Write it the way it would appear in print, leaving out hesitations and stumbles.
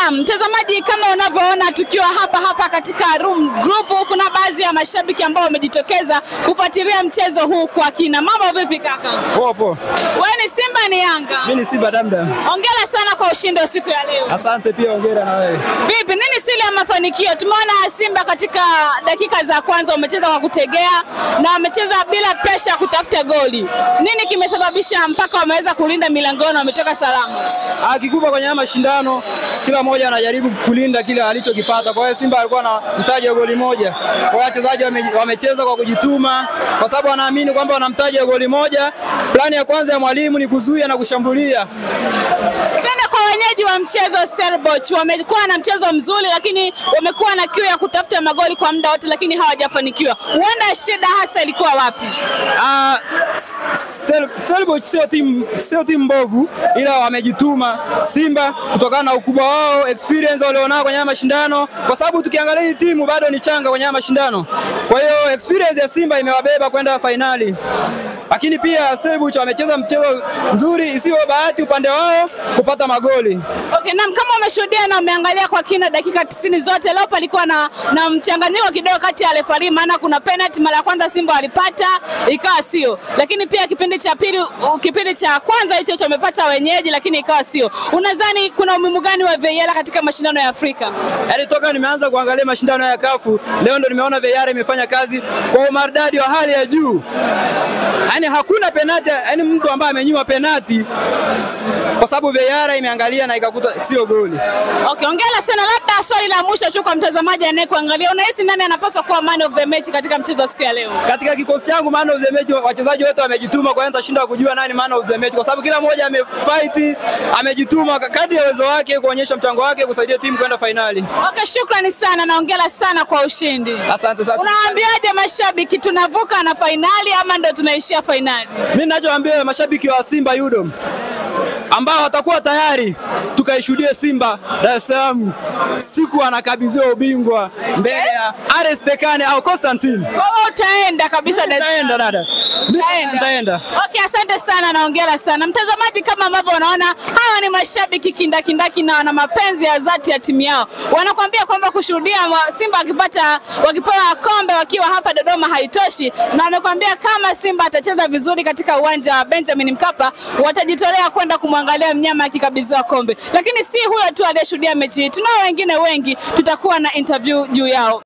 Naam, mtazamaji, kama unavyoona tukiwa hapa katika room group, kuna baadhi ya mashabiki ambao wamejitokeza kufuatilia mchezo huu kwa kina. Mambo vipi kaka? Popo. Wewe ni Simba ni Yanga? Mimi ni Simba damdam. Hongera sana kwa ushindi wa siku ya leo. Asante, pia hongera na wewe. Vipi, nini siri ya mafanikio? Tumeona Simba katika dakika za kwanza wamecheza kwa kutegea na wamecheza bila pressure kutafuta goli. Nini kimesababisha mpaka wameweza kulinda milangoni, wametoka salama? Kikubwa kwenye mashindano kila mmoja anajaribu kulinda kile alichokipata. Kwa hiyo Simba alikuwa na mtaji wa goli moja. Kwa hiyo wachezaji wamecheza kwa kujituma kwa sababu wanaamini kwamba wana mtaji wa goli moja. Plani ya kwanza ya mwalimu ni kuzuia na kushambulia. Tena kwa wenyeji wa mchezo Stellenbosch wamekuwa na mchezo mzuri, lakini wamekuwa na kiu ya kutafuta magoli kwa muda wote, lakini hawajafanikiwa. Huenda shida hasa ilikuwa wapi? Stellenbosch sio timu mbovu, ila wamejituma. Simba kutokana na ukubwa wao, experience walionao kwenye mashindano, kwa sababu tukiangalia hii timu bado ni changa kwenye mashindano. Kwa hiyo experience ya Simba imewabeba kwenda finali. Lakini pia Stellenbosch wamecheza mchezo mzuri, isiyo bahati upande wao kupata magoli. Okay, na kama umeshuhudia na umeangalia kwa kina dakika 90 zote, leo palikuwa na mchanganyiko kidogo kati ya referee, maana kuna penalty mara ya kwanza Simba walipata ikawa sio. Lakini pia kipindi cha pili, kipindi cha kwanza hicho wamepata wenyeji lakini ikawa sio. Unadhani kuna umuhimu gani wa VAR katika mashindano ya Afrika? Yaani toka nimeanza kuangalia mashindano ya CAF, leo ndo nimeona VAR imefanya kazi kwa umaridadi wa hali ya juu. Yaani hakuna penalty, yaani mtu ambaye amenyima penalty kwa sababu VAR imeangalia na ikakuta sio goli. Okay, hongera sana. Labda swali la mwisho tu kwa mtazamaji anayekuangalia, unahisi nani anapaswa kuwa man of the match katika mchezo wa siku ya leo? Katika kikosi changu man of the match, wachezaji wote wamejituma, kwa hiyo nitashinda kujua nani man of the match kwa sababu kila mmoja amefight, amejituma kadri ya uwezo wake kuonyesha mchango wake kusaidia timu kwenda finali. Okay, shukrani sana na hongera sana kwa ushindi. Asante sana. Unawaambiaje mashabiki, tunavuka na finali ama ndo tunaishia finali? Mimi ninachowaambia mashabiki wa Simba Udom ambao watakuwa tayari tukaishuhudia Simba Dar es Salaam siku anakabidhiwa ubingwa mbele ya RS Berkane au Constantine. Wewe utaenda kabisa Dar es Salaam? Nitaenda dada. Nitaenda. Okay, asante sana na hongera sana. Mtazamaji, kama ambavyo unaona, hawa ni mashabiki kindakindaki na wana mapenzi ya dhati ya timu yao. Wanakuambia kwamba kushuhudia Simba wakipewa kombe wakiwa hapa Dodoma haitoshi, na wamekwambia kama Simba atacheza vizuri katika uwanja wa Benjamin Mkapa watajitolea kwenda kumwangalia mnyama akikabidhiwa kombe. Lakini si huyo tu aliyeshuhudia mechi hii, tunao wengine wengi, tutakuwa na interview juu yao.